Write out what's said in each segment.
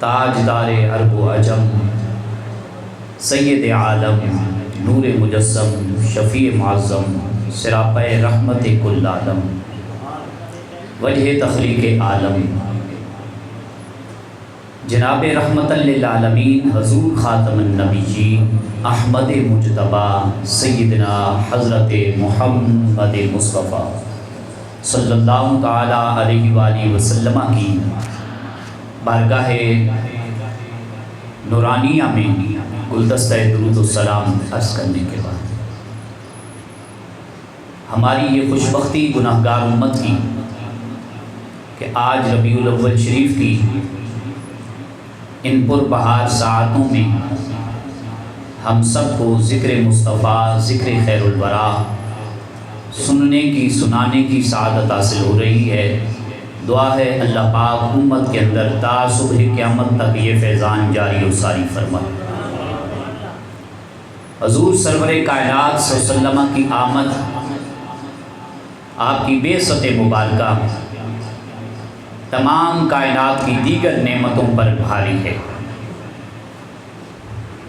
تاجدار عرب و عجم، سید عالم، نور مجسم، شفیع معظم، سراپہ رحمت کل عالم، وجہ تخلیق عالم، جناب رحمت للعالمین حضور خاتم النبیین احمد مجتبی سیدنا حضرت محمد مصطفیٰ صلی اللہ تعالی علیہ وآلہ وسلم کی بارگاہ نورانیہ میں گلدستہ درود و سلام عرض کرنے کے بعد ہماری یہ خوشبختی گناہگار امت کی کہ آج ربیع الاول شریف کی ان پر بہار ساعتوں میں ہم سب کو ذکر مصطفیٰ، ذکر خیر الورا سننے کی، سنانے کی سعادت حاصل ہو رہی ہے۔ دعا ہے اللہ پاک امت کے اندر تا صبح قیامت تک یہ فیضان جاری و ساری فرمائے۔ حضور سرور کائنات صلی اللہ علیہ وسلم کی آمد، آپ کی بعثت مبارکہ تمام کائنات کی دیگر نعمتوں پر بھاری ہے،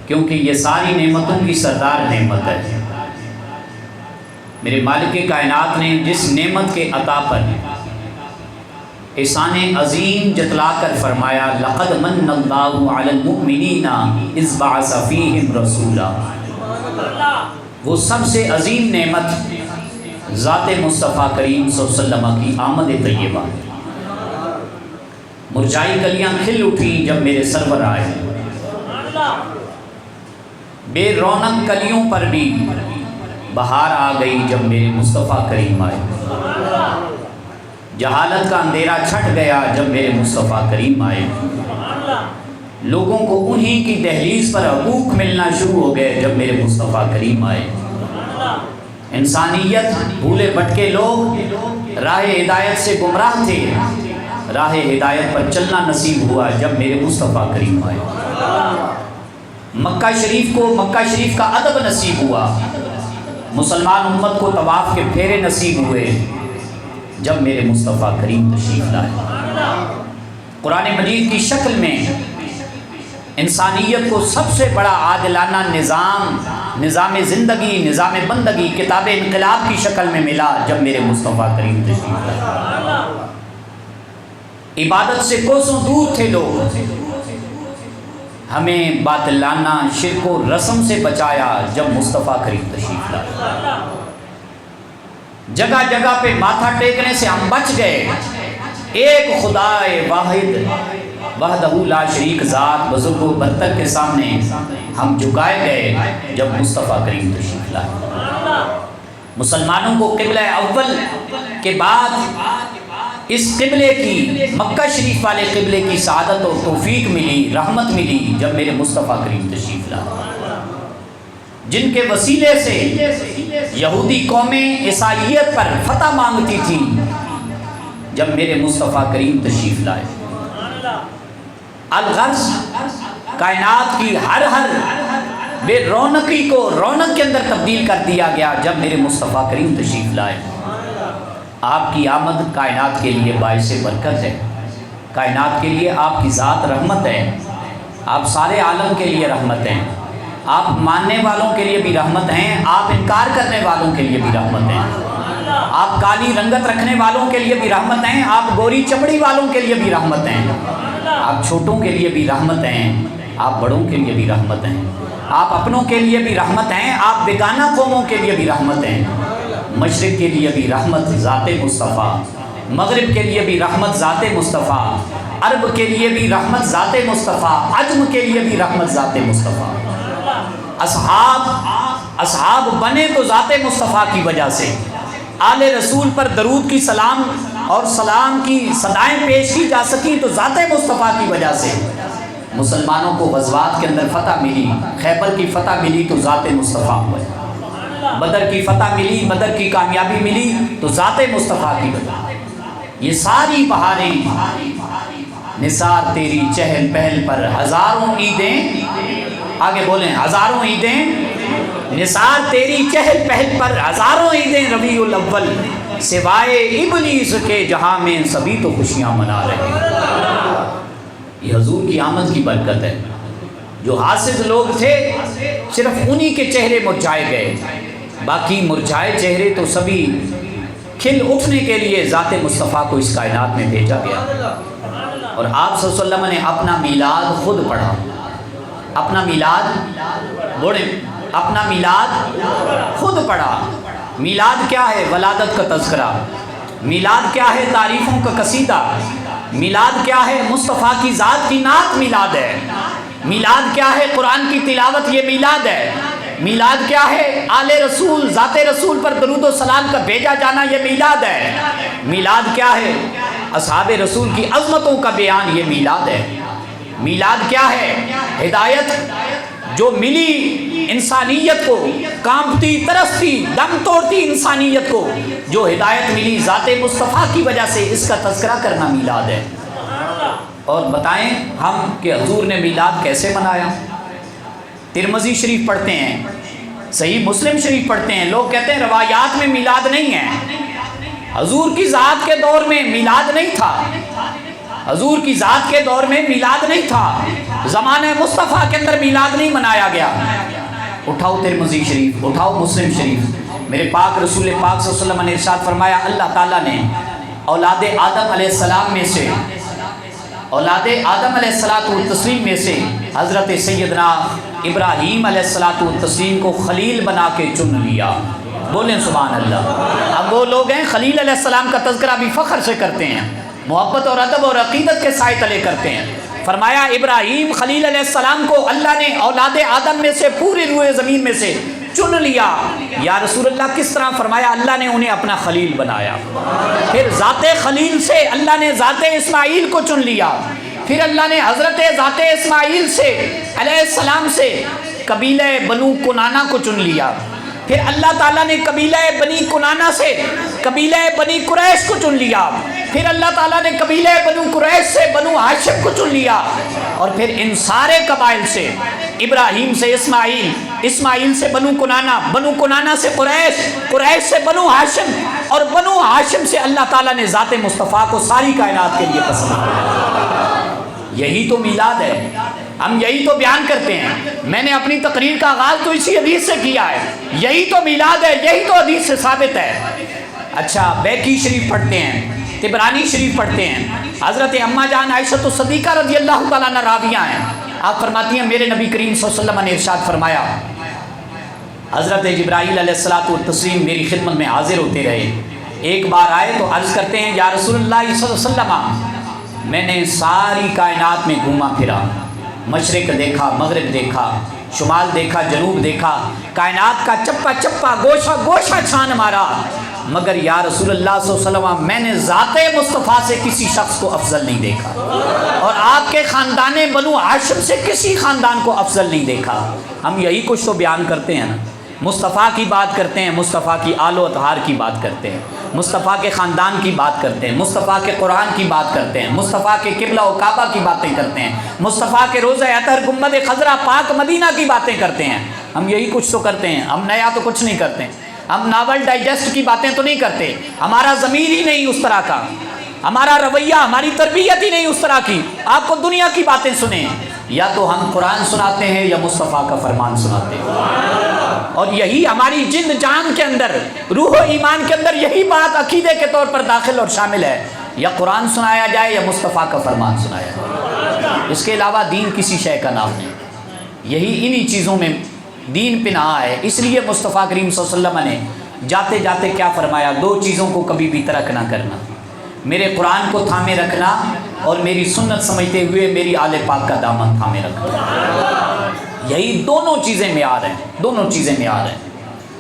کیونکہ یہ ساری نعمتوں کی سردار نعمت ہے۔ میرے مالک کائنات نے جس نعمت کے عطا پر احسان عظیم جتلا کر فرمایا لقد من اللہ علی المؤمنین اذ بعث فیہم رسولا، وہ سب سے عظیم نعمت ذات مصطفیٰ کریم صلی اللہ علیہ وسلم کی آمد طیبہ۔ مرجائی کلیاں کھل اٹھی جب میرے سرور آئے، بے رونق کلیوں پر بھی بہار آ گئی جب میرے مصطفیٰ کریم آئے، جہالت کا اندھیرا چھٹ گیا جب میرے مصطفیٰ کریم آئے، لوگوں کو انہی کی دہلیز پر حقوق ملنا شروع ہو گئے جب میرے مصطفیٰ کریم آئے، انسانیت بھولے بھٹکے لوگ راہ ہدایت سے گمراہ تھے، راہ ہدایت پر چلنا نصیب ہوا جب میرے مصطفیٰ کریم آئے، مکہ شریف کو مکہ شریف کا ادب نصیب ہوا، مسلمان امت کو طواف کے پھیرے نصیب ہوئے جب میرے مصطفیٰ کریم تشریف لائے۔ قرآن مجید کی شکل میں انسانیت کو سب سے بڑا عادلانہ نظام زندگی، نظام بندگی، کتاب انقلاب کی شکل میں ملا جب میرے مصطفیٰ کریم تشریف لائے۔ عبادت سے کوسوں دور تھے لوگ، ہمیں باطلانہ شرک و رسم سے بچایا جب مصطفیٰ کریم تشریف لائے۔ جگہ جگہ پہ ماتھا ٹیکنے سے ہم بچ گئے، ایک خدائے واحد وحدہ لا شریک ذات بزرگ و برتر کے سامنے ہم جھکائے گئے جب مصطفیٰ کریم تشریف لائے۔ مسلمانوں کو قبلہ اول کے بعد اس قبلے کی، مکہ شریف والے قبلے کی سعادت اور توفیق ملی، رحمت ملی جب میرے مصطفیٰ کریم تشریف لائے، جن کے وسیلے سے یہودی قومیں عیسائیت پر فتح مانگتی تھی جب میرے مصطفیٰ کریم تشریف لائے۔ الغرض کائنات کی ہر بے رونقی کو رونق کے اندر تبدیل کر دیا گیا جب میرے مصطفیٰ کریم تشریف لائے۔ آپ کی آمد کائنات کے لیے باعث برکت ہے، کائنات کے لیے آپ کی ذات رحمت ہے، آپ سارے عالم کے لیے رحمت ہیں، آپ ماننے والوں کے لیے بھی رحمت ہیں، آپ انکار کرنے والوں کے لیے بھی رحمت ہیں، آپ کالی رنگت رکھنے والوں کے لیے بھی رحمت ہیں، آپ گوری چمڑی والوں کے لیے بھی رحمت ہیں، آپ چھوٹوں کے لیے بھی رحمت ہیں، آپ بڑوں کے لیے بھی رحمت ہیں، آپ اپنوں کے لیے بھی رحمت ہیں، آپ بیگانہ قوموں کے لیے بھی رحمت ہیں، مشرق کے لیے بھی رحمت ذات مصطفیٰ، مغرب کے لیے بھی رحمت ذات مصطفیٰ، عرب کے لیے بھی رحمت ذات مصطفیٰ، عجم کے لیے بھی رحمت ذات مصطفیٰ۔ اصحاب بنے تو ذات مصطفیٰ کی وجہ سے، آل رسول پر درود کی سلام اور سلام کی صدائیں پیش کی جا سکیں تو ذات مصطفیٰ کی وجہ سے، مسلمانوں کو غزوات کے اندر فتح ملی، خیبر کی فتح ملی تو ذات مصطفیٰ ہوئے، بدر کی فتح ملی، بدر کی کامیابی ملی تو ذات مصطفیٰ کی وجہ۔ یہ ساری بہاریں نثار تیری چہل پہل پر ہزاروں عیدیں، آگے بولیں ہزاروں عیدیں، نثار تیری چہل پہل پر ہزاروں عیدیں ربیع الاول، سوائے ابلیس کے جہاں میں سبھی تو خوشیاں منا رہے ہیں۔ یہ حضور کی آمد کی برکت ہے۔ جو حاسد لوگ تھے صرف انہی کے چہرے مرجھائے گئے، باقی مرجھائے چہرے تو سبھی کھل اٹھنے کے لیے ذات مصطفیٰ کو اس کائنات میں بھیجا گیا۔ اور آپ صلی اللہ علیہ وسلم نے اپنا میلاد خود پڑھا، اپنا میلاد بوڑھے اپنا میلاد خود پڑھا۔ میلاد کیا ہے؟ ولادت کا تذکرہ۔ میلاد کیا ہے؟ تعریفوں کا قصیدہ۔ میلاد کیا ہے؟ مصطفیٰ کی ذات کی نعت میلاد ہے۔ میلاد کیا ہے؟ قرآن کی تلاوت، یہ میلاد ہے۔ میلاد کیا ہے؟ آل رسول، ذات رسول پر درود و سلام کا بھیجا جانا، یہ میلاد ہے۔ میلاد کیا ہے؟ اصحاب رسول کی عظمتوں کا بیان، یہ میلاد ہے۔ میلاد کیا ہے؟ ہدایت جو ملی انسانیت کو، کانپتی ترستی دم توڑتی انسانیت کو جو ہدایت ملی ذات مصطفیٰ کی وجہ سے، اس کا تذکرہ کرنا میلاد ہے۔ اور بتائیں ہم کہ حضور نے میلاد کیسے منایا؟ ترمذی شریف پڑھتے ہیں، صحیح مسلم شریف پڑھتے ہیں، لوگ کہتے ہیں روایات میں میلاد نہیں ہے۔ حضور کی ذات کے دور میں میلاد نہیں تھا، حضور کی ذات کے دور میں میلاد نہیں تھا، زمانہ مصطفیٰ کے اندر میلاد نہیں منایا گیا۔ اٹھاؤ ترمذی شریف، اٹھاؤ مسلم شریف، میرے پاک رسول پاک صلی اللہ علیہ وسلم نے ارشاد فرمایا، اللہ تعالیٰ نے اولاد آدم علیہ السلام میں سے، اولاد آدم علیہ السلام میں سے حضرت سیدنا ابراہیم علیہ السلام کو خلیل بنا کے چن لیا۔ بولیں سبحان اللہ۔ اب وہ لوگ ہیں خلیل علیہ السلام کا تذکرہ بھی فخر سے کرتے ہیں، محبت اور ادب اور عقیدت کے سائے تلے کرتے ہیں۔ فرمایا ابراہیم خلیل علیہ السلام کو اللہ نے اولاد آدم میں سے، پوری روئے زمین میں سے چن لیا۔ یا رسول اللہ کس طرح؟ فرمایا اللہ نے انہیں اپنا خلیل بنایا۔ پھر ذات خلیل سے اللہ نے ذات اسماعیل کو چن لیا، پھر اللہ نے حضرت ذات اسماعیل سے علیہ السلام سے قبیلہ بنو کنانہ کو چن لیا، پھر اللہ تعالیٰ نے قبیلہ بنی کنانہ سے قبیلہ بنی قریش کو چن لیا، پھر اللہ تعالیٰ نے قبیلہ بنو قریش سے بنو ہاشم کو چن لیا، اور پھر ان سارے قبائل سے، ابراہیم سے اسماعیل، اسماعیل سے بنو کنانہ، بنو کنانہ سے قریش، قریش سے بنو ہاشم، اور بنو ہاشم سے اللہ تعالیٰ نے ذات مصطفیٰ کو ساری کائنات کے لیے پسند کیا۔ یہی تو میلاد ہے، ہم یہی تو بیان کرتے ہیں۔ میں نے اپنی تقریر کا آغاز تو اسی حدیث سے کیا ہے، یہی تو میلاد ہے، یہی تو حدیث سے ثابت ہے۔ اچھا بیکی شریف پڑھتے ہیں، طبرانی شریف پڑھتے ہیں، حضرت اما جان عائشہ صدیقہ رضی اللہ تعالیٰ عنہ راویہ ہیں، آپ فرماتی ہیں میرے نبی کریم صلی اللہ علیہ وسلم نے ارشاد فرمایا، حضرت جبرائیل علیہ السلام میری خدمت میں حاضر ہوتے رہے، ایک بار آئے تو عرض کرتے ہیں یا رسول اللہ صلی اللہ علیہ وسلم میں نے ساری کائنات میں گھوما پھرا، مشرق دیکھا، مغرب دیکھا، شمال دیکھا، جنوب دیکھا، کائنات کا چپا چپا گوشہ گوشہ چھان مارا، مگر یا رسول اللہ صلی اللہ علیہ وسلم میں نے ذات مصطفیٰ سے کسی شخص کو افضل نہیں دیکھا، اور آپ کے خاندان بنو ہاشم سے کسی خاندان کو افضل نہیں دیکھا۔ ہم یہی کچھ تو بیان کرتے ہیں نا، مصطفیٰ کی بات کرتے ہیں، مصطفیٰ کی آل و اطہار کی بات کرتے ہیں، مصطفیٰ کے خاندان کی بات کرتے ہیں، مصطفیٰ کے قرآن کی بات کرتے ہیں، مصطفیٰ کے قبلہ و کعبہ کی باتیں کرتے ہیں، مصطفیٰ کے روضہ اطہر گنبد خضرا پاک مدینہ کی باتیں کرتے ہیں۔ ہم یہی کچھ تو کرتے ہیں، ہم نیا تو کچھ نہیں کرتے، ہم ناول ڈائجسٹ کی باتیں تو نہیں کرتے، ہمارا ضمیر ہی نہیں اس طرح کا، ہمارا رویہ، ہماری تربیت ہی نہیں اس طرح کی۔ آپ کو دنیا کی باتیں سنیں، یا تو ہم قرآن سناتے ہیں یا مصطفیٰ کا فرمان سناتے ہیں، اور یہی ہماری جند جان کے اندر، روح و ایمان کے اندر یہی بات عقیدے کے طور پر داخل اور شامل ہے، یا قرآن سنایا جائے یا مصطفیٰ کا فرمان سنایا جائے، اس کے علاوہ دین کسی شے کا نام نہیں۔ یہی انہی چیزوں میں دین پنہا ہے۔ اس لیے مصطفیٰ کریم صلی اللہ علیہ وسلم نے جاتے جاتے کیا فرمایا؟ دو چیزوں کو کبھی بھی ترک نہ کرنا، میرے قرآن کو تھامے رکھنا اور میری سنت سمجھتے ہوئے میری آل پاک کا دامن تھامے رکھنا۔ یہی دونوں چیزیں معیار ہیں، دونوں چیزیں معیار ہیں۔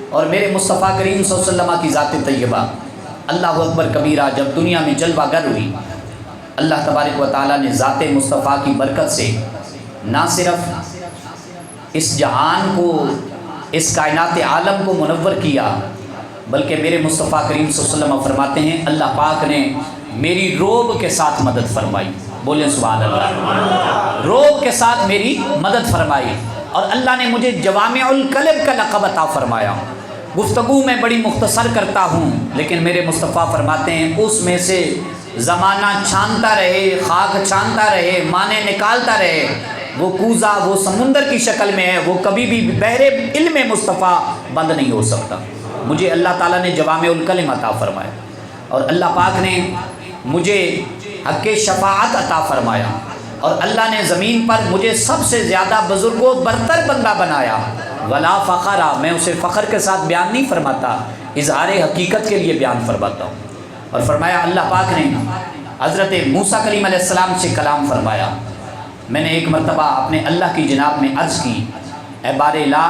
اور میرے مصطفیٰ کریم صلی اللہ علیہ وسلم کی ذات طیبہ اللہ اکبر کبیرہ جب دنیا میں جلوہ گر ہوئی، اللہ تبارک و تعالیٰ نے ذات مصطفیٰ کی برکت سے نہ صرف اس جہان کو، اس کائنات عالم کو منور کیا، بلکہ میرے مصطفیٰ کریم صلی اللہ علیہ وسلم فرماتے ہیں اللہ پاک نے میری روب کے ساتھ مدد فرمائی۔ بولیں سبحان اللہ۔ روب کے ساتھ میری مدد فرمائی، اور اللہ نے مجھے جوامع الکلم کا لقب عطا فرمایا۔ گفتگو میں بڑی مختصر کرتا ہوں، لیکن میرے مصطفیٰ فرماتے ہیں اس میں سے زمانہ چھانتا رہے، خاک چھانتا رہے، معنی نکالتا رہے، وہ کوزہ وہ سمندر کی شکل میں ہے، وہ کبھی بھی بحر علم مصطفیٰ بند نہیں ہو سکتا۔ مجھے اللہ تعالیٰ نے جوامع الکلم عطا فرمایا، اور اللہ پاک نے مجھے حق شفاعت عطا فرمایا، اور اللہ نے زمین پر مجھے سب سے زیادہ بزرگ و برتر بندہ بنایا۔ ولا فخرا، میں اسے فخر کے ساتھ بیان نہیں فرماتا، اظہار حقیقت کے لیے بیان فرماتا ہوں۔ اور فرمایا اللہ پاک نے حضرت موسیٰ کلیم علیہ السلام سے کلام فرمایا۔ میں نے ایک مرتبہ اپنے اللہ کی جناب میں عرض کی، اے بار الہ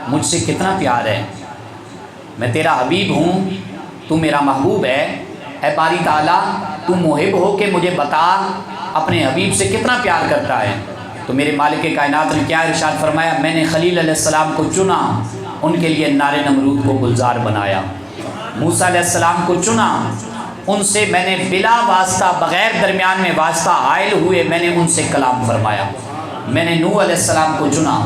مجھ سے کتنا پیار ہے، میں تیرا حبیب ہوں، تو میرا محبوب ہے، اے باری تعالیٰ تو محب ہو کہ مجھے بتا اپنے حبیب سے کتنا پیار کرتا ہے۔ تو میرے مالک کائنات نے کیا ارشاد فرمایا، میں نے خلیل علیہ السلام کو چنا، ان کے لیے نار نمرود کو گلزار بنایا۔ موسیٰ علیہ السلام کو چنا، ان سے میں نے بلا واسطہ، بغیر درمیان میں واسطہ حائل ہوئے میں نے ان سے کلام فرمایا۔ میں نے نوح علیہ السلام کو چنا،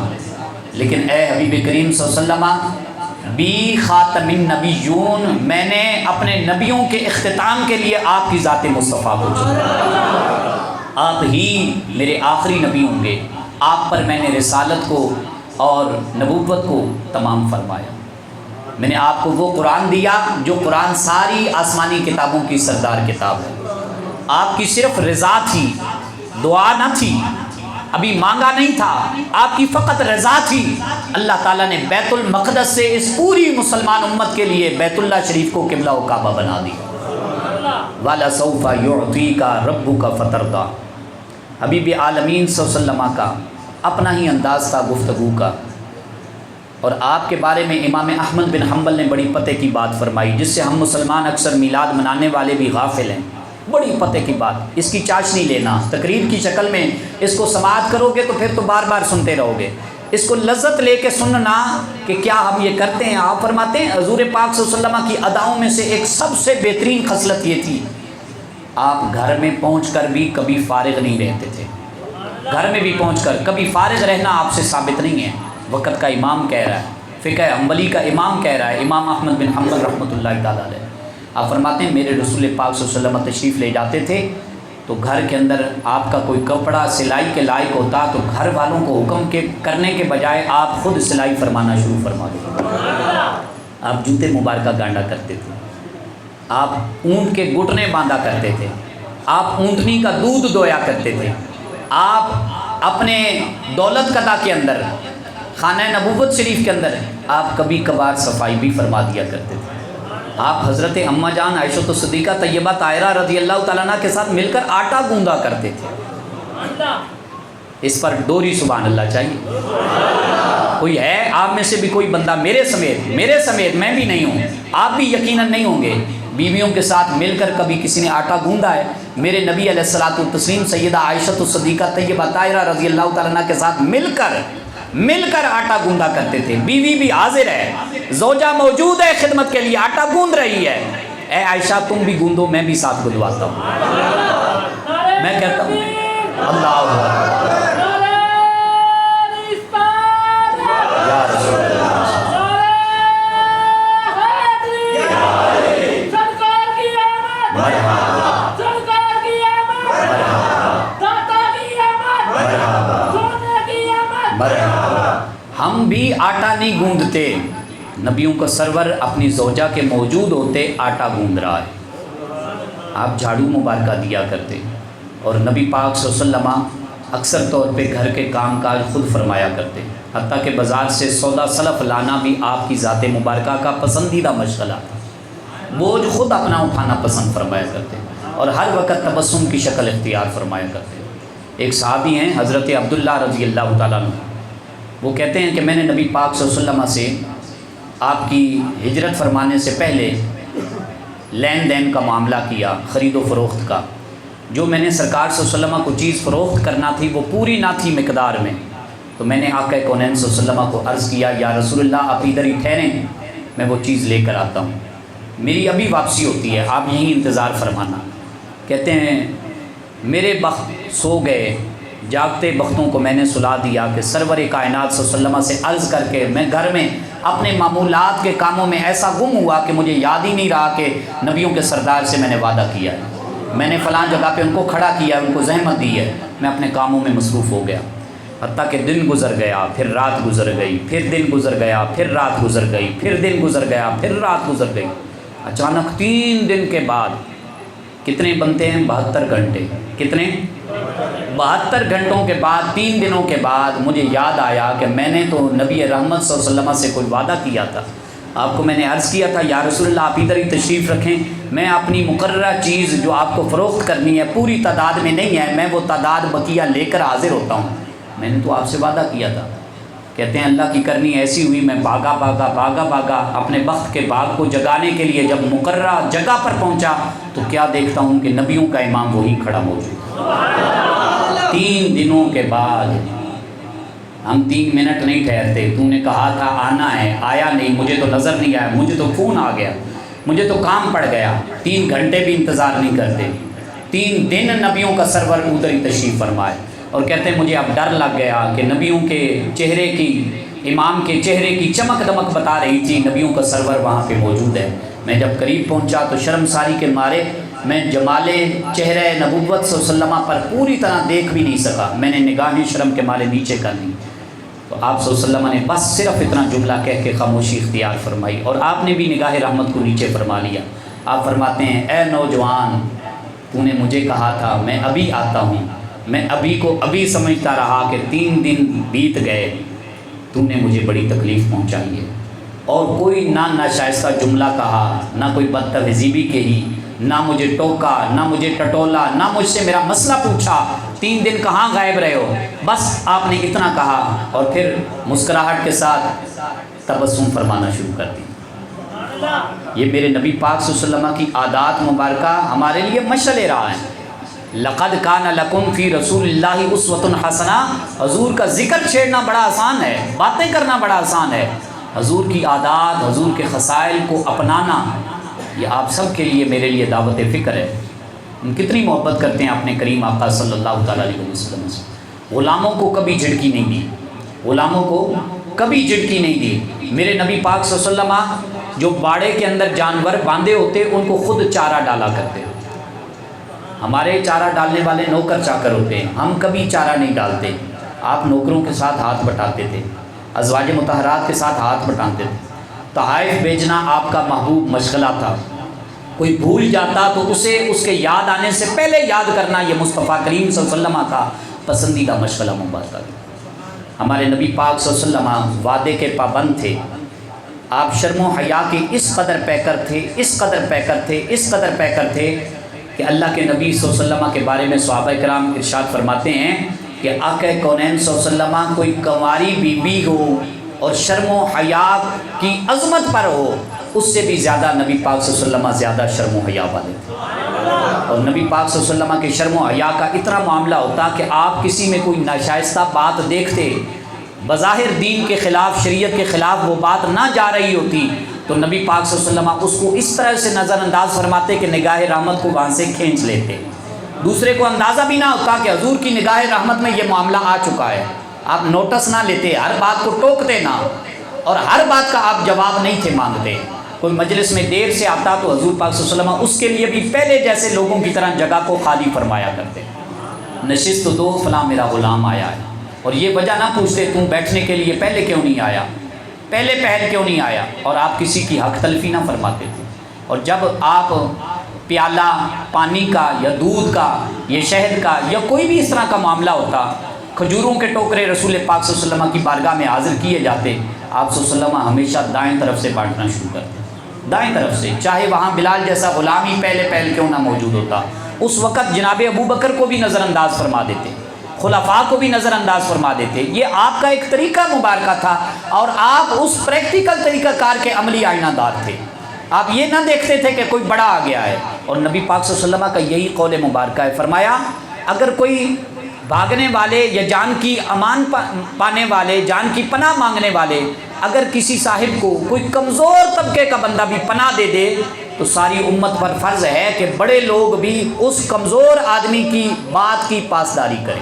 لیکن اے حبیب کریم صلی اللہ علیہ وسلم بی خاتم النبیون، میں نے اپنے نبیوں کے اختتام کے لیے آپ کی ذات مصطفیٰ کو چنا۔ آپ ہی میرے آخری نبی ہوں گے، آپ پر میں نے رسالت کو اور نبوت کو تمام فرمایا۔ میں نے آپ کو وہ قرآن دیا جو قرآن ساری آسمانی کتابوں کی سردار کتاب ہے۔ آپ کی صرف رضا تھی، دعا نہ تھی، ابھی مانگا نہیں تھا، آپ کی فقط رضا تھی۔ اللہ تعالیٰ نے بیت المقدس سے اس پوری مسلمان امت کے لیے بیت اللہ شریف کو قبلہ و کعبہ بنا دی۔ وَلَسَوْفَ يُعْطِيكَ رَبُّكَ فَتَرْضَىٰ، حبیب عالمین صلی اللہ علیہ وسلم کا اپنا ہی انداز تھا گفتگو کا، اور آپ کے بارے میں امام احمد بن حنبل نے بڑی پتے کی بات فرمائی، جس سے ہم مسلمان اکثر میلاد منانے والے بھی غافل ہیں۔ بڑی پتے کی بات، اس کی چاشنی لینا، تقریر کی شکل میں اس کو سماعت کرو گے تو پھر تو بار بار سنتے رہو گے، اس کو لذت لے کے سننا کہ کیا ہم یہ کرتے ہیں۔ آپ فرماتے ہیں حضور پاک صلی اللہ علیہ وسلم کی اداؤں میں سے ایک سب سے بہترین خصلت یہ تھی، آپ گھر میں پہنچ کر بھی کبھی فارغ نہیں رہتے تھے۔ گھر میں بھی پہنچ کر کبھی فارغ رہنا آپ سے ثابت نہیں ہے۔ وقت کا امام کہہ رہا ہے، فقہ حنبلی کا امام کہہ رہا ہے، امام احمد بن حنبل رحمۃ اللہ تعالیٰ علیہ، آپ فرماتے ہیں میرے رسول پاک صلی اللہ علیہ وسلم تشریف لے جاتے تھے تو گھر کے اندر آپ کا کوئی کپڑا سلائی کے لائق ہوتا تو گھر والوں کو حکم کے کرنے کے بجائے آپ خود سلائی فرمانا شروع فرما دیتے۔ آپ جوتے مبارکہ گانڈا کرتے تھے، آپ اونٹ کے گھٹنے باندھا کرتے تھے، آپ اونٹنی کا دودھ دویا کرتے تھے، آپ اپنے دولت قضا کے اندر، خانہ نبوت شریف کے اندر آپ کبھی کبھار صفائی بھی فرما دیا کرتے تھے۔ آپ حضرت اماں جان عائشہ صدیقہ طیبہ طاہرہ رضی اللہ تعالیٰ عنہ کے ساتھ مل کر آٹا گوندا کرتے تھے۔ اس پر دوہری سبحان اللہ چاہیے۔ کوئی ہے آپ میں سے بھی کوئی بندہ میرے سمیت میں بھی نہیں ہوں، آپ بھی یقیناً نہیں ہوں گے، بیویوں کے ساتھ مل کر کبھی کسی نے آٹا گوندا ہے؟ میرے نبی علیہ الصلوۃ والتسلیم سیدہ عائشہ صدیقہ طیبہ طاہرہ رضی اللہ تعالیٰ عنہ کے ساتھ مل کر آٹا گوندا کرتے تھے۔ بیوی بھی حاضر ہے، زوجہ موجود ہے خدمت کے لیے، آٹا گوند رہی ہے، اے عائشہ تم بھی گوندو، میں بھی ساتھ گندواتا ہوں۔ میں کہتا ہوں اللہ یا رسول اللہ، ہم بھی آٹا نہیں گوندتے، نبیوں کا سرور اپنی زوجہ کے موجود ہوتے آٹا گوند رہا ہے۔ آپ جھاڑو مبارکہ دیا کرتے، اور نبی پاک صلی اللہ علیہ وسلم اکثر طور پہ گھر کے کام کاج خود فرمایا کرتے، حتیٰ کہ بازار سے سودا سلف لانا بھی آپ کی ذات مبارکہ کا پسندیدہ مشغلہ تھا۔ بوجھ خود اپنا اٹھانا پسند فرمایا کرتے، اور ہر وقت تبسم کی شکل اختیار فرمایا کرتے۔ ایک صحابی ہیں حضرت عبداللہ رضی اللہ تعالیٰ عنہ، وہ کہتے ہیں کہ میں نے نبی پاک صلی اللہ علیہ وسلم سے آپ کی ہجرت فرمانے سے پہلے لین دین کا معاملہ کیا، خرید و فروخت کا۔ جو میں نے سرکار صلی اللہ علیہ وسلم کو چیز فروخت کرنا تھی وہ پوری نہ تھی مقدار میں، تو میں نے آقا کونین صلی اللہ علیہ وسلم کو عرض کیا یا رسول اللہ آپ ادھر ہی ٹھہریں، میں وہ چیز لے کر آتا ہوں، میری ابھی واپسی ہوتی ہے، آپ یہیں انتظار فرمانا۔ کہتے ہیں میرے بخت سو گئے، جاگتے بختوں کو میں نے سلا دیا کہ سرور کائنات صلی اللہ علیہ وسلم سے عرض کر کے میں گھر میں اپنے معمولات کے کاموں میں ایسا گم ہوا کہ مجھے یاد ہی نہیں رہا کہ نبیوں کے سردار سے میں نے وعدہ کیا ہے۔ میں نے فلاں جگہ پہ ان کو کھڑا کیا، ان کو زحمت دی ہے، میں اپنے کاموں میں مصروف ہو گیا، حتیٰ کہ دن گزر گیا، پھر رات گزر گئی، پھر دن گزر گیا، پھر رات گزر گئی، پھر دن گزر گیا، پھر رات گزر گئی۔ اچانک 3 دن کے بعد، کتنے بنتے ہیں 72 گھنٹے، کتنے 72 گھنٹوں کے بعد، 3 دنوں کے بعد مجھے یاد آیا کہ میں نے تو نبی رحمت صلی اللہ علیہ وسلم سے کوئی وعدہ کیا تھا۔ آپ کو میں نے عرض کیا تھا یا رسول اللہ آپ ادھر ہی تشریف رکھیں، میں اپنی مقررہ چیز جو آپ کو فروخت کرنی ہے پوری تعداد میں نہیں ہے، میں وہ تعداد بقیہ لے کر حاضر ہوتا ہوں، میں نے تو آپ سے وعدہ کیا تھا۔ کہتے ہیں اللہ کی کرنی ایسی ہوئی، میں بھاگا اپنے بخت کے باغ کو جگانے کے لیے جب مقررہ جگہ پر پہنچا تو کیا دیکھتا ہوں کہ نبیوں کا امام وہی کھڑا موجود۔ 3 دنوں کے بعد ہم 3 منٹ نہیں ٹھہرتے، تو نے کہا تھا آنا ہے، آیا نہیں، مجھے تو نظر نہیں آیا، مجھے تو فون آ گیا، مجھے تو کام پڑ گیا، 3 گھنٹے بھی انتظار نہیں کرتے، 3 دن نبیوں کا سرور ادھر ہی تشریف فرمائے۔ اور کہتے ہیں مجھے اب ڈر لگ گیا کہ نبیوں کے چہرے کی، امام کے چہرے کی چمک دمک بتا رہی تھی نبیوں کا سرور وہاں پہ موجود ہے۔ میں جب قریب پہنچا تو شرمساری کے مارے میں جمال چہرہ نبوت صلی اللہ علیہ وسلم پر پوری طرح دیکھ بھی نہیں سکا، میں نے نگاہیں شرم کے مارے نیچے کر لی۔ تو آپ صلی اللہ علیہ وسلم نے بس صرف اتنا جملہ کہہ کے خاموشی اختیار فرمائی، اور آپ نے بھی نگاہ رحمت کو نیچے فرما لیا۔ آپ فرماتے ہیں اے نوجوان، تو نے مجھے کہا تھا میں ابھی آتا ہوں، میں ابھی کو ابھی سمجھتا رہا کہ 3 دن بیت گئے، تو نے مجھے بڑی تکلیف پہنچائی ہے، اور کوئی نہ ناشائستہ جملہ کہا، نہ کوئی بد تہذیبی کہی، نہ مجھے ٹوکا، نہ مجھے ٹٹولا، نہ مجھ سے میرا مسئلہ پوچھا، 3 دن کہاں غائب رہے ہو، بس آپ نے اتنا کہا، اور پھر مسکراہٹ کے ساتھ تبسم فرمانا شروع کر دی۔ یہ میرے نبی پاک صلی اللہ علیہ وسلم کی عادات مبارکہ ہمارے لیے مشعل راہ ہیں۔ لقد کان لکم فی رسول اللہ اسوۃ حسنہ، حضور کا ذکر چھیڑنا بڑا آسان ہے، باتیں کرنا بڑا آسان ہے، حضور کی عادات، حضور کے خصائل کو اپنانا یہ آپ سب کے لیے، میرے لیے دعوت فکر ہے۔ ہم کتنی محبت کرتے ہیں اپنے کریم آقا صلی اللہ تعالیٰ علیہ وسلم سے۔ غلاموں کو کبھی جھڑکی نہیں دی، غلاموں کو کبھی جھڑکی نہیں دی۔ میرے نبی پاک صلی اللہ علیہ وسلم جو باڑے کے اندر جانور باندھے ہوتے ان کو خود چارہ ڈالا کرتے۔ ہمارے چارہ ڈالنے والے نوکر چاکر ہوتے ہیں، ہم کبھی چارہ نہیں ڈالتے۔ آپ نوکروں کے ساتھ ہاتھ بٹاتے تھے، ازواج مطہرات کے ساتھ ہاتھ بٹاتے تھے۔ تحائف بھیجنا آپ کا محبوب مشغلہ تھا، کوئی بھول جاتا تو اسے اس کے یاد آنے سے پہلے یاد کرنا یہ مصطفیٰ کریم صلی اللہ علیہ وسلم کا پسندیدہ مشغلہ مبارکہ تھا۔ ہمارے نبی پاک صلی اللہ علیہ وسلم وعدے کے پابند تھے، آپ شرم و حیا کے اس قدر پیکر تھے، اس قدر پیکر تھے، اس قدر پیکر تھے کہ اللہ کے نبی صلی اللہ علیہ وسلم کے بارے میں صحابہ کرام ارشاد فرماتے ہیں کہ آقا کونین صلی اللہ علیہ وسلم کوئی کنواری بی بی ہو اور شرم و حیا کی عظمت پر ہو، اس سے بھی زیادہ نبی پاک صلی اللہ علیہ وسلم زیادہ شرم و حیا والے تھے۔ اور نبی پاک صلی اللہ علیہ وسلم کے شرم و حیا کا اتنا معاملہ ہوتا کہ آپ کسی میں کوئی ناشائستہ بات دیکھتے، بظاہر دین کے خلاف، شریعت کے خلاف وہ بات نہ جا رہی ہوتی تو نبی پاک صلی اللہ علیہ وسلم اس کو اس طرح سے نظر انداز فرماتے کہ نگاہ رحمت کو وہاں سے کھینچ لیتے، دوسرے کو اندازہ بھی نہ ہوتا کہ حضور کی نگاہ رحمت میں یہ معاملہ آ چکا ہے۔ آپ نوٹس نہ لیتے، ہر بات کو ٹوکتے نہ، اور ہر بات کا آپ جواب نہیں تھے مانگتے۔ کوئی مجلس میں دیر سے آتا تو حضور پاک صلی اللہ علیہ وسلم اس کے لیے بھی پہلے جیسے لوگوں کی طرح جگہ کو خالی فرمایا کرتے، نشست دو فلاں میرا غلام آیا ہے، اور یہ وجہ نہ پوچھتے تم بیٹھنے کے لیے پہلے کیوں نہیں آیا، پہلے پہل کیوں نہیں آیا، اور آپ کسی کی حق تلفی نہ فرماتے تھے۔ اور جب آپ پیالہ پانی کا یا دودھ کا یا شہد کا یا کوئی بھی اس طرح کا معاملہ ہوتا، کھجوروں کے ٹوکرے رسول پاک صلی اللہ علیہ وسلم کی بارگاہ میں حاضر کیے جاتے، آپ صلی اللہ علیہ وسلم ہمیشہ دائیں طرف سے بانٹنا شروع کرتے، دائیں طرف سے، چاہے وہاں بلال جیسا غلام ہی پہلے پہل کیوں نہ موجود ہوتا۔ اس وقت جناب ابو بکر کو بھی نظر انداز فرما دیتے، خلفاء کو بھی نظر انداز فرما دیتے۔ یہ آپ کا ایک طریقہ مبارکہ تھا، اور آپ اس پریکٹیکل طریقہ کار کے عملی آئینہ دار تھے۔ آپ یہ نہ دیکھتے تھے کہ کوئی بڑا آ گیا ہے، اور نبی پاک صلی اللہ علیہ وسلم کا یہی قول مبارکہ ہے، فرمایا اگر کوئی بھاگنے والے یا جان کی امان پانے والے، جان کی پناہ مانگنے والے، اگر کسی صاحب کو کوئی کمزور طبقے کا بندہ بھی پناہ دے دے تو ساری امت پر فرض ہے کہ بڑے لوگ بھی اس کمزور آدمی کی بات کی پاسداری کریں۔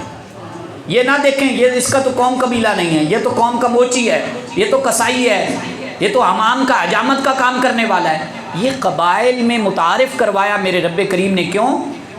یہ نہ دیکھیں یہ اس کا تو قوم قبیلہ نہیں ہے، یہ تو قوم کا موچی ہے، یہ تو کسائی ہے، یہ تو حمام کا حجامت کا کام کرنے والا ہے۔ یہ قبائل میں متعارف کروایا میرے رب کریم نے، کیوں؟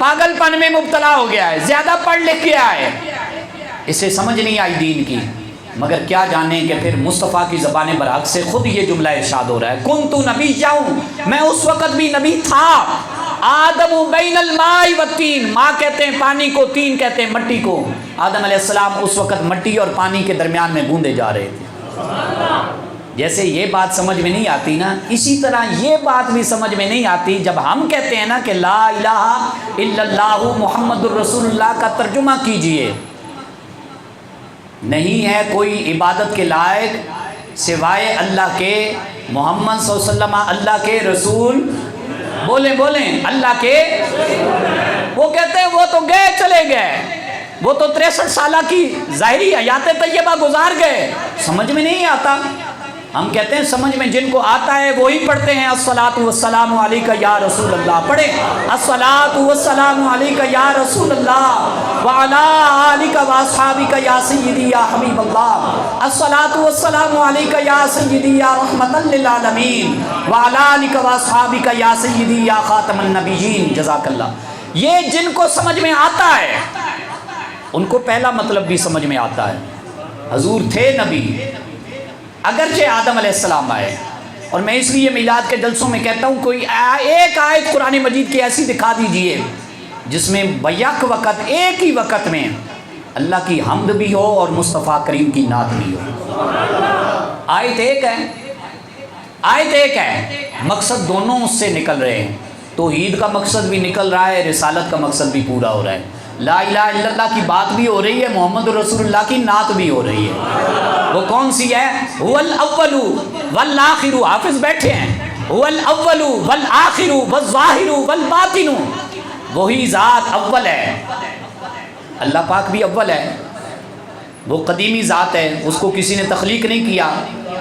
پاگل پن میں مبتلا ہو گیا ہے، زیادہ پڑھ لکھ کے آئے، اسے سمجھ نہیں آئی دین کی، مگر کیا جانیں کہ پھر مصطفیٰ کی زبان برحق سے خود یہ جملہ ارشاد ہو رہا ہے، کنت نبیّا، میں اس وقت بھی نبی تھا، آدم بین الماء والتین، ماء کہتے ہیں پانی کو، تین کہتے ہیں مٹی کو، آدم علیہ السلام اس وقت مٹی اور پانی کے درمیان میں گوندے جا رہے تھے۔ جیسے یہ بات سمجھ میں نہیں آتی نا، اسی طرح یہ بات بھی سمجھ میں نہیں آتی جب ہم کہتے ہیں نا کہ لا الہ الا اللہ محمد الرسول اللہ کا ترجمہ کیجئے، نہیں ہے کوئی عبادت کے لائق سوائے اللہ کے، محمد صلی اللہ علیہ وسلم اللہ کے رسول، بولیں بولیں اللہ کے، وہ کہتے ہیں وہ تو گئے چلے گئے، وہ تو 63 سالہ کی ظاہری حیات طیبہ گزار گئے، سمجھ میں نہیں آتا۔ ہم کہتے ہیں سمجھ میں جن کو آتا ہے وہی پڑھتے ہیں الصلاۃ والسلام علیکہ یا رسول اللہ، پڑھیں الصلاۃ والسلام علیکہ یا رسول اللہ وعلی آلکہ واصحابکہ یا سیدی یا حبیب اللہ، الصلاۃ والسلام علیکہ یا سیدی یا رحمۃ للعالمین وعلی آلکہ واصحابکہ یا سیدی یا خاتم النبیین، جزاک اللہ۔ یہ جن کو سمجھ میں آتا ہے ان کو پہلا مطلب بھی سمجھ میں آتا ہے، حضور تھے نبی، اگرچہ آدم علیہ السلام آئے، اور میں اس لیے میلاد کے جلسوں میں کہتا ہوں کوئی ایک آیت قرآن مجید کی ایسی دکھا دیجئے جس میں بیک وقت ایک ہی وقت میں اللہ کی حمد بھی ہو اور مصطفیٰ کریم کی نعت بھی ہو۔ آیت ایک ہے، آیت ایک ہے، مقصد دونوں اس سے نکل رہے ہیں، توحید کا مقصد بھی نکل رہا ہے، رسالت کا مقصد بھی پورا ہو رہا ہے، لا الہ الا اللہ کی بات بھی ہو رہی ہے، محمد رسول اللہ کی نعت بھی ہو رہی ہے۔ وہ کون سی ہے؟ هو الاول والآخر، حافظ بیٹھے ہیں، هو الاول والآخر والظاہر والباطن، وہی ذات اول ہے، اللہ پاک بھی اول ہے، وہ قدیمی ذات ہے، اس کو کسی نے تخلیق نہیں کیا،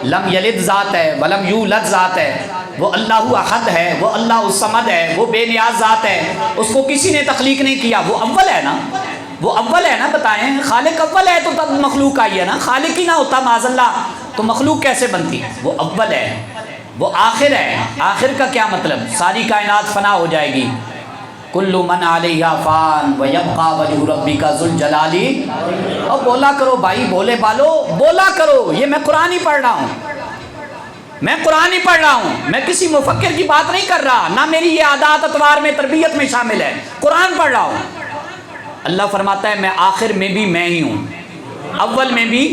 لم یلد ذات ہے ولم یولد ذات ہے، وہ اللہ احد ہے، وہ اللہ الصمد ہے، وہ بے نیاز ذات ہے، اس کو کسی نے تخلیق نہیں کیا، وہ اول ہے نا، وہ اول ہے نا، بتائیں خالق اول ہے تو تب مخلوق آئی ہے نا، خالق ہی نہ ہوتا معاذ اللہ تو مخلوق کیسے بنتی؟ وہ اول ہے، وہ آخر ہے، آخر کا کیا مطلب؟ ساری کائنات فنا ہو جائے گی، کل من علیہا فان ویبقى وجہ ربک ذو الجلال، اور بولا کرو بھائی، بولے بالو بولا کرو، یہ میں قرآن ہی پڑھ رہا ہوں، میں قرآن ہی پڑھ رہا ہوں، میں کسی مفکر کی بات نہیں کر رہا، نہ میری یہ عادات اتوار میں تربیت میں شامل ہے، قرآن پڑھ رہا ہوں۔ اللہ فرماتا ہے میں آخر میں بھی میں ہی ہوں، اول میں بھی،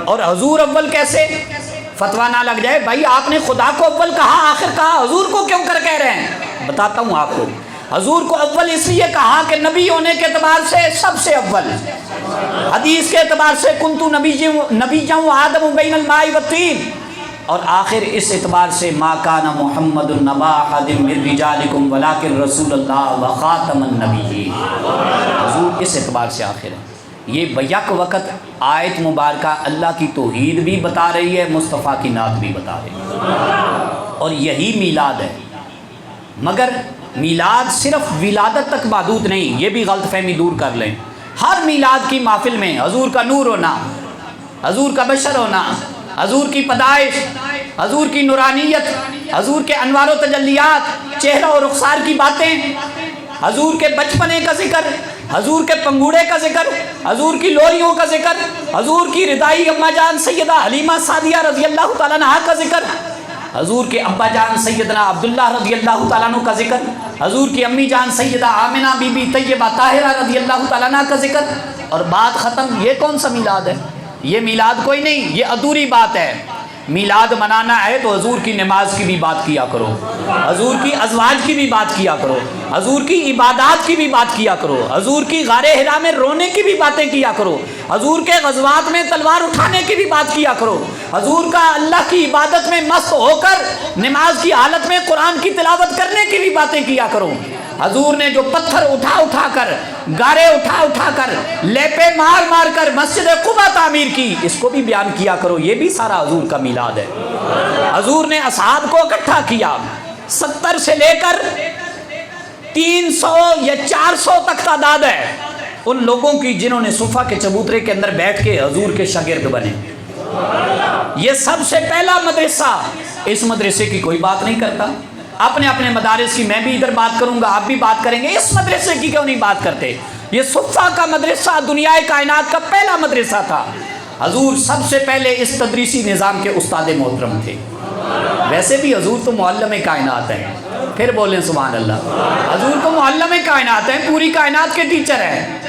اور حضور اول کیسے؟ فتویٰ نہ لگ جائے بھائی آپ نے خدا کو اول کہا آخر کہا، حضور کو کیوں کر کہہ رہے ہیں؟ بتاتا ہوں آپ کو، حضور کو اول اس لیے کہا کہ نبی ہونے کے اعتبار سے سب سے اول، حدیث کے اعتبار سے کنتو نبیّا وآدم بین الماء والطین، اور آخر اس اعتبار سے ما کان محمد نبا احد من رجالکم ولکن رسول اللہ وخاتم النبیین، حضور اس اعتبار سے آخر ہے۔ یہ بیک وقت آیت مبارکہ اللہ کی توحید بھی بتا رہی ہے، مصطفیٰ کی نعت بھی بتا رہی ہے، اور یہی میلاد ہے۔ مگر میلاد صرف ولادت تک محدود نہیں، یہ بھی غلط فہمی دور کر لیں، ہر میلاد کی محفل میں حضور کا نور ہونا، حضور کا بشر ہونا، حضور کی پیدائش، حضور کی نورانیت، حضور کے انوار و تجلیات، چہرہ و رخسار کی باتیں، حضور کے بچپنے کا ذکر، حضور کے پنگوڑے کا ذکر، حضور کی لوریوں کا ذکر، حضور کی رضائی اماں جان سیدہ حلیمہ سعدیہ رضی اللہ تعالیٰ عنہا کا ذکر، حضور کے ابا جان سیدنا عبداللہ رضی اللہ تعالیٰ عنہ کا ذکر، حضور کی امی جان سیدہ آمنہ بی بی طیبہ طاہرہ رضی اللہ تعالیٰ عنہ کا ذکر، اور بات ختم۔ یہ کون سا میلاد ہے؟ یہ میلاد کوئی نہیں، یہ ادھوری بات ہے۔ میلاد منانا ہے تو حضور کی نماز کی بھی بات کیا کرو، حضور کی ازواج کی بھی بات کیا کرو، حضور کی عبادات کی بھی بات کیا کرو، حضور کی غار حرا میں رونے کی بھی باتیں کیا کرو، حضور کے غزوات میں تلوار اٹھانے کی بھی بات کیا کرو، حضور کا اللہ کی عبادت میں مست ہو کر نماز کی حالت میں قرآن کی تلاوت کرنے کی بھی باتیں کیا کرو، حضور نے جو پتھر اٹھا اٹھا کر، گارے اٹھا اٹھا کر، لیپے مار مار کر مسجد قباء تعمیر کی، اس کو بھی بیان کیا کرو۔ یہ بھی سارا حضور کا میلاد ہے۔ حضور نے اصحاب کو اکٹھا کیا، 70 سے لے کر 300 یا 400 تک تعداد ہے ان لوگوں کی جنہوں نے صفا کے چبوترے کے اندر بیٹھ کے حضور کے شاگرد بنے۔ یہ سب سے پہلا مدرسہ، اس مدرسے کی کوئی بات نہیں کرتا۔ اپنے اپنے مدارس کی میں بھی ادھر بات کروں گا، آپ بھی بات کریں گے، اس مدرسے کی کیوں نہیں بات کرتے؟ یہ صفہ کا مدرسہ دنیا کائنات کا پہلا مدرسہ تھا۔ حضور سب سے پہلے اس تدریسی نظام کے استاد محترم تھے۔ ویسے بھی حضور تو معلم کائنات ہیں، پھر بولیں سبحان اللہ، حضور تو معلم کائنات ہیں، پوری کائنات کے ٹیچر ہیں۔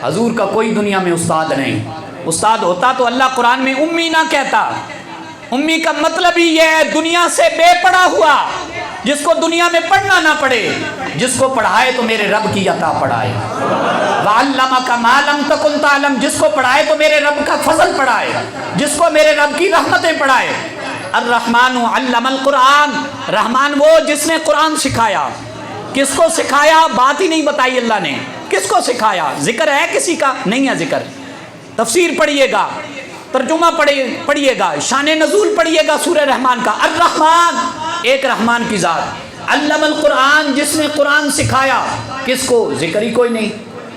حضور کا کوئی دنیا میں استاد نہیں، استاد ہوتا تو اللہ قرآن میں امی نہ کہتا۔ امی کا مطلب ہی یہ ہے دنیا سے بے پڑھا ہوا، جس کو دنیا میں پڑھنا نہ پڑے، جس کو پڑھائے تو میرے رب کی عطا پڑھائے۔ وَعَلَّمَكَ مَا لَمْ تَكُنْ تَعْلَمْ، جس کو پڑھائے تو میرے رب کا فضل پڑھائے، جس کو میرے رب کی رحمتیں پڑھائے۔ الرحمن علم القرآن، رحمان وہ جس نے قرآن سکھایا۔ کس کو سکھایا؟ بات ہی نہیں بتائی اللہ نے، کس کو سکھایا؟ ذکر ہے کسی کا؟ نہیں ہے ذکر۔ تفسیر پڑھیے گا، ترجمہ پڑھیے گا، شان نزول پڑھیے گا سورہ رحمان کا۔ الرحمن، ایک رحمان کی ذات، علم القرآن، جس نے قرآن سکھایا۔ کس کو؟ ذکر ہی کوئی نہیں۔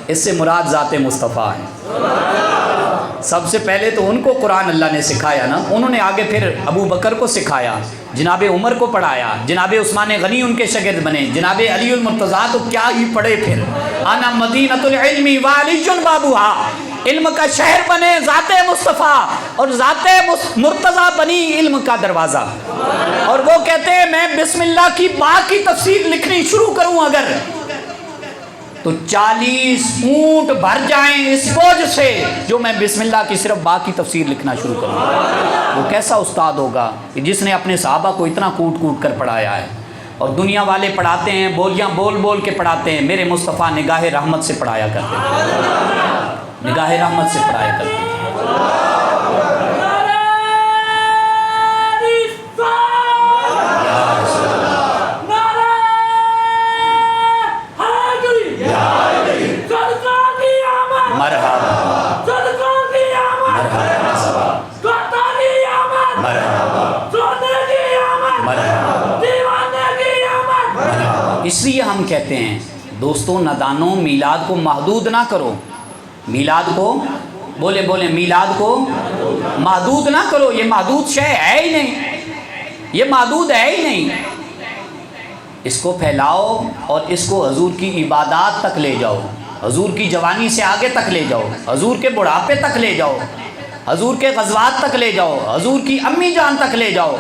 اس سے مراد ذات مصطفیٰ ہے۔ سب سے پہلے تو ان کو قرآن اللہ نے سکھایا نا، انہوں نے آگے پھر ابو بکر کو سکھایا، جناب عمر کو پڑھایا، جناب عثمان غنی ان کے شاگرد بنے، جناب علی المرتضیٰ تو کیا ہی پڑھے پھر۔ انا مدینۃ العلم وعلی بابوہا، علم کا شہر بنے ذات مصطفیٰ، اور ذات مرتضیٰ بنی علم کا دروازہ۔ اور وہ کہتے ہیں میں بسم اللہ کی با کی تفسیر لکھنی شروع کروں اگر تو 40 اونٹ بھر جائیں اس بوجھ سے جو میں بسم اللہ کی صرف با کی تفسیر لکھنا شروع کروں۔ وہ کیسا استاد ہوگا کہ جس نے اپنے صحابہ کو اتنا کوٹ کوٹ کر پڑھایا ہے۔ اور دنیا والے پڑھاتے ہیں، بولیاں بول بول کے پڑھاتے ہیں، میرے مصطفیٰ نگاہ رحمت سے پڑھایا کرتے ہیں، نگاہ رحمت سے پڑھایا کرتے ہیں۔ اس لیے ہم کہتے ہیں دوستوں نادانوں، میلاد کو محدود نہ کرو، میلاد کو بولے میلاد کو محدود نہ کرو، یہ محدود شے ہے ہی نہیں، یہ محدود ہے ہی نہیں۔ اس کو پھیلاؤ اور اس کو حضور کی عبادات تک لے جاؤ، حضور کی جوانی سے آگے تک لے جاؤ، حضور کے بڑھاپے تک لے جاؤ، حضور کے غزوات تک لے جاؤ، حضور کی امی جان تک لے جاؤ،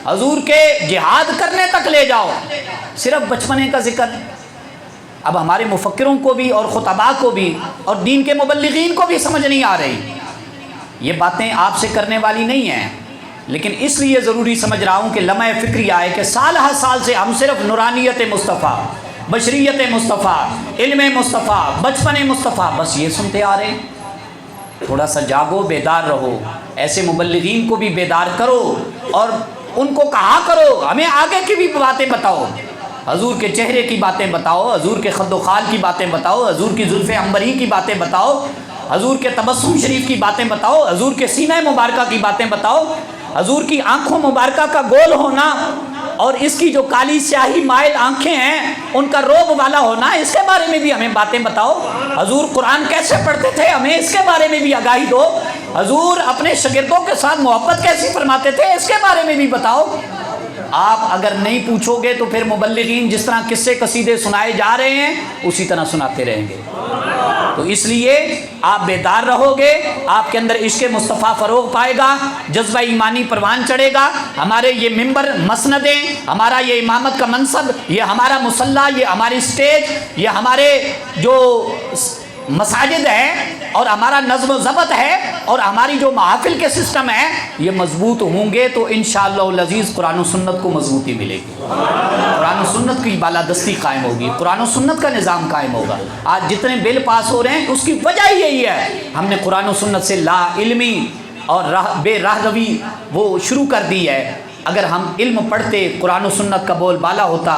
حضور کے جہاد کرنے تک لے جاؤ۔ صرف بچپنے کا ذکر اب ہمارے مفکروں کو بھی اور خطباء کو بھی اور دین کے مبلغین کو بھی سمجھ نہیں آ رہی۔ یہ باتیں آپ سے کرنے والی نہیں ہیں، لیکن اس لیے ضروری سمجھ رہا ہوں کہ لمحہ فکری آئے کہ سال ہر سال سے ہم صرف نورانیت مصطفیٰ، بشریت مصطفیٰ، علم مصطفیٰ، بچپن مصطفیٰ بس یہ سنتے آ رہے ہیں۔ تھوڑا سا جاگو، بیدار رہو، ایسے مبلغین کو بھی بیدار کرو اور ان کو کہا کرو ہمیں آگے کی بھی باتیں بتاؤ، حضور کے چہرے کی باتیں بتاؤ، حضور کے خد و خال کی باتیں بتاؤ، حضور کی زلف عنبری کی باتیں بتاؤ، حضور کے تبسم شریف کی باتیں بتاؤ، حضور کے سینہ مبارکہ کی باتیں بتاؤ، حضور کی آنکھوں مبارکہ کا گول ہونا اور اس کی جو کالی سیاہی مائل آنکھیں ہیں ان کا روب والا ہونا، اس کے بارے میں بھی ہمیں باتیں بتاؤ۔ حضور قرآن کیسے پڑھتے تھے ہمیں اس کے بارے میں بھی آگاہی دو۔ حضور اپنے شاگردوں کے ساتھ محبت کیسی فرماتے تھے اس کے بارے میں بھی بتاؤ۔ آپ اگر نہیں پوچھو گے تو پھر مبلغین جس طرح قصے قصیدے سنائے جا رہے ہیں اسی طرح سناتے رہیں گے۔ تو اس لیے آپ بیدار رہو گے، آپ کے اندر عشق مصطفیٰ فروغ پائے گا، جذبہ ایمانی پروان چڑھے گا۔ ہمارے یہ ممبر مسندیں، ہمارا یہ امامت کا منصب، یہ ہمارا مصلی، یہ ہماری سٹیج، یہ ہمارے جو مساجد ہے اور ہمارا نظم و ضبط ہے اور ہماری جو محافل کے سسٹم ہے یہ مضبوط ہوں گے تو انشاءاللہ العزیز قرآن و سنت کو مضبوطی ملے گی، قرآن و سنت کی بالادستی قائم ہوگی، قرآن و سنت کا نظام قائم ہوگا۔ آج جتنے بل پاس ہو رہے ہیں اس کی وجہ یہی ہے، ہم نے قرآن و سنت سے لا علمی اور بے راہ روی وہ شروع کر دی ہے۔ اگر ہم علم پڑھتے، قرآن و سنت کا بول بالا ہوتا،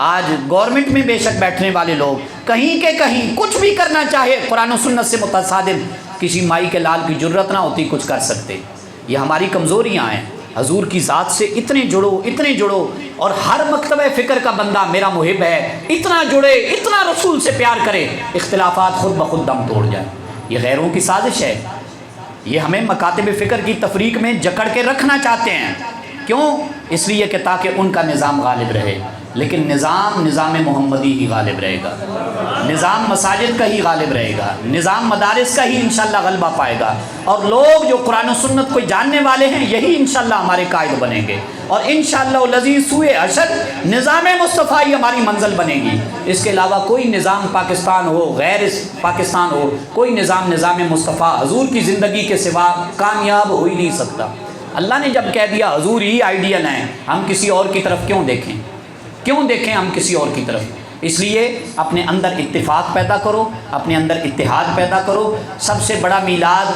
آج گورنمنٹ میں بے شک بیٹھنے والے لوگ کہیں کے کہیں کچھ بھی کرنا چاہے قرآن و سنت سے متصادم کسی مائی کے لال کی جرت نہ ہوتی کچھ کر سکتے۔ یہ ہماری کمزوریاں ہیں۔ حضور کی ذات سے اتنے جڑو اور ہر مکتبہ فکر کا بندہ میرا محب ہے، اتنا جڑے، اتنا رسول سے پیار کرے، اختلافات خود بخود دم توڑ جائیں۔ یہ غیروں کی سازش ہے، یہ ہمیں مکاتب فکر کی تفریق میں جکڑ کے رکھنا چاہتے ہیں۔ کیوں؟ اس لیے کہ تاکہ ان کا نظام غالب رہے۔ لیکن نظام محمدی ہی غالب رہے گا، نظام مساجد کا ہی غالب رہے گا، نظام مدارس کا ہی انشاءاللہ غلبہ پائے گا، اور لوگ جو قرآن و سنت کو جاننے والے ہیں یہی انشاءاللہ ہمارے قائد بنیں گے، اور انشاءاللہ العزیز سوئے حشر نظام مصطفیٰ ہی ہماری منزل بنے گی۔ اس کے علاوہ کوئی نظام پاکستان ہو، غیر پاکستان ہو، کوئی نظام مصطفیٰ حضور کی زندگی کے سوا کامیاب ہو ہی نہیں سکتا۔ اللہ نے جب کہہ دیا حضور ہی آئیڈیل ہیں، ہم کسی اور کی طرف کیوں دیکھیں ہم کسی اور کی طرف؟ اس لیے اپنے اندر اتفاق پیدا کرو، اپنے اندر اتحاد پیدا کرو۔ سب سے بڑا میلاد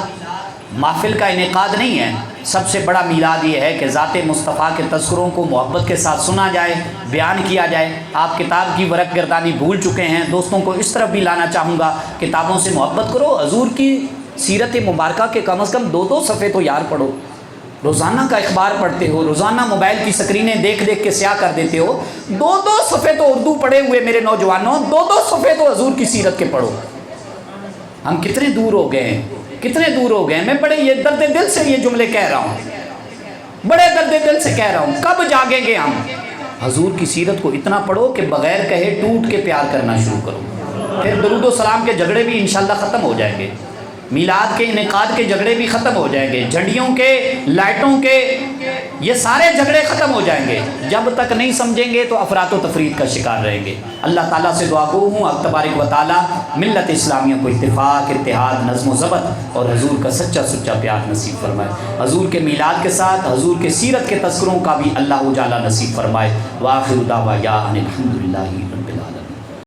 محفل کا انعقاد نہیں ہے، سب سے بڑا میلاد یہ ہے کہ ذات مصطفیٰ کے تذکروں کو محبت کے ساتھ سنا جائے، بیان کیا جائے۔ آپ کتاب کی ورق گردانی بھول چکے ہیں، دوستوں کو اس طرف بھی لانا چاہوں گا، کتابوں سے محبت کرو، حضور کی سیرت مبارکہ کے کم از کم 2 صفحے تو یار پڑھو۔ روزانہ کا اخبار پڑھتے ہو، روزانہ موبائل کی سکرینیں دیکھ کے سیاہ کر دیتے ہو، 2 صفحے تو اردو پڑھے ہوئے میرے نوجوانوں، 2 صفحے تو حضور کی سیرت کے پڑھو۔ ہم کتنے دور ہو گئے ہیں، میں بڑے یہ درد دل سے یہ جملے کہہ رہا ہوں، بڑے درد دل سے کہہ رہا ہوں، کب جاگیں گے ہم؟ حضور کی سیرت کو اتنا پڑھو کہ بغیر کہے ٹوٹ کے پیار کرنا شروع کرو، پھر درود و سلام کے جھگڑے بھی انشاءاللہ ختم ہو جائیں گے، میلاد کے انعقاد کے جھگڑے بھی ختم ہو جائیں گے، جھنڈیوں کے، لائٹوں کے، یہ سارے جھگڑے ختم ہو جائیں گے۔ جب تک نہیں سمجھیں گے تو افراط و تفرید کا شکار رہیں گے۔ اللہ تعالیٰ سے دعا گو ہوں اب تبارک و تعالیٰ ملت اسلامیہ کو اتفاق، اتحاد، نظم و ضبط اور حضور کا سچا پیار نصیب فرمائے۔ حضور کے میلاد کے ساتھ حضور کے سیرت کے تذکروں کا بھی اللہ اجالا نصیب فرمائے۔ وآخر دعوانا ان الحمد للہ۔